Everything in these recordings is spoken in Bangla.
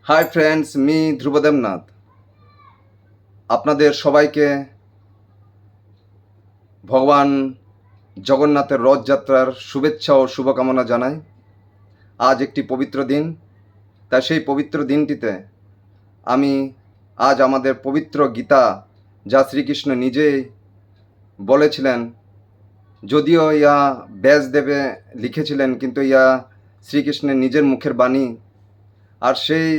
হাই ফ্রেন্ডস, মি ধ্রুবদেবনাথ আপনাদের সবাইকে ভগবান জগন্নাথের রথযাত্রার শুভেচ্ছা ও শুভকামনা জানাই। আজ একটি পবিত্র দিন, তাই সেই পবিত্র দিনটিতে আমি আজ আমাদের পবিত্র গীতা, যা শ্রীকৃষ্ণ নিজেই বলেছিলেন, যদিও ইয়া ব্যাসদেবে লিখেছিলেন, কিন্তু ইয়া শ্রীকৃষ্ণের নিজের মুখের বাণী। আর সেই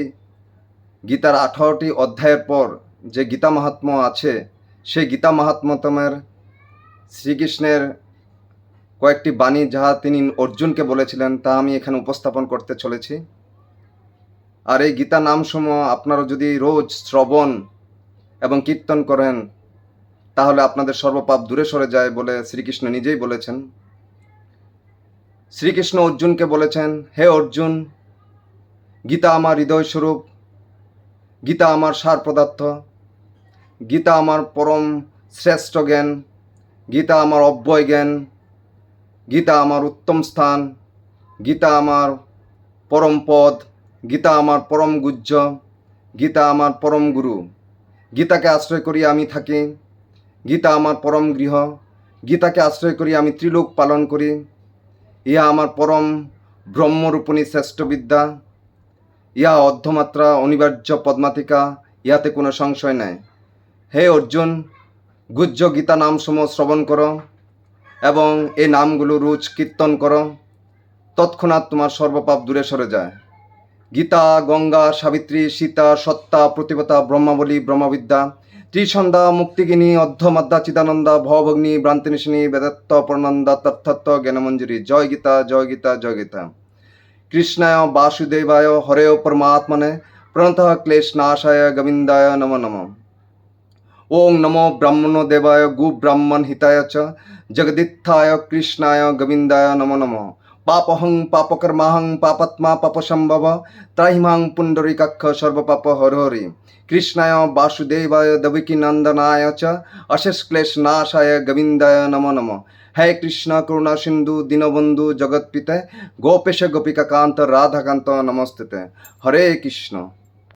গীতার 18টি অধ্যায়ের পর যে গীতা মাহাত্ম্য আছে, সেই গীতা মাহাত্ম্যতমের শ্রীকৃষ্ণের কয়েকটি বাণী যা তিনি অর্জুনকে বলেছিলেন, তা আমি এখানে উপস্থাপন করতে চলেছি। আর এই গীতা নামসমূহ আপনারা যদি রোজ শ্রবণ এবং কীর্তন করেন, তাহলে আপনাদের সর্বপাপ দূরে সরে যায় বলে শ্রীকৃষ্ণ নিজেই বলেছেন। শ্রীকৃষ্ণ অর্জুনকে বলেছেন, হে অর্জুন, গীতা আমার হৃদয় স্বরূপ, গীতা আমার সার পদার্থ, গীতা আমার পরম শ্রেষ্ঠ জ্ঞান, গীতা আমার অব্যয় জ্ঞান, গীতা আমার উত্তম স্থান, গীতা আমার পরম পদ, গীতা আমার পরম গুহ্য, গীতা আমার পরম গুরু। গীতাকে আশ্রয় করি আমি থাকি, গীতা আমার পরম গৃহ, গীতাকে আশ্রয় করি আমি ত্রিলোক পালন করি। ইহা আমার পরম ব্রহ্মরূপিণী শ্রেষ্ঠ বিদ্যা, ইহা অর্ধমাত্রা অনিবার্য পদ্মাতিকা, ইহাতে কোনো সংশয় নাই। হে অর্জুন, গুহ্য গীতা নামসমূহ শ্রবণ করো এবং এই নামগুলো রোজ কীর্তন করো, তৎক্ষণাৎ তোমার সর্বপাপ দূরে সরে যায়। গীতা, গঙ্গা, সাবিত্রী, সীতা, সত্তা, প্রতিপতা, ব্রহ্মাবলী, ব্রহ্মবিদ্যা, ত্রিসন্ধ্যা, মুক্তিগিনী, অর্ধমাদ্যা, চিদানন্দা, ভবগ্নি, ভ্রান্তিনিশিনী, বেদাত্ত, পরমানন্দা, তত্ত্বত্ব, জ্ঞানমঞ্জুরি। জয় গীতা, জয় গীতা, জয় গীতা। কৃষ্ণায় বাসুদেবায় হরেয় পরমাত্মনে প্রণতঃ ক্লেশনাশায় গোবিন্দায় নমো নমঃ। ওং নমো ব্রাহ্মণ দেবায় গু ব্রাহ্মণ হিতায় চ জগদিত্থায় কৃষ্ণায় গোবিন্দায় নমো নমঃ। পাপহং পাপকর্মাহং পাপাত্মা পাপসম্ভব ত্রাহিমাং পুণ্ডরীকাক্ষ সর্বপাপ হরহরি। কৃষ্ণায় বাসুদেবায় দেবকী নন্দনায় চ অশেষ ক্লেশ নাশায় গোবিন্দায় নমো নমঃ। হে কৃষ্ণ করুণা সিন্ধু দীনবন্ধু জগৎপিতে গোপেশ গোপিকা কান্ত রাধাকান্ত নমস্তুতে। হরে কৃষ্ণ।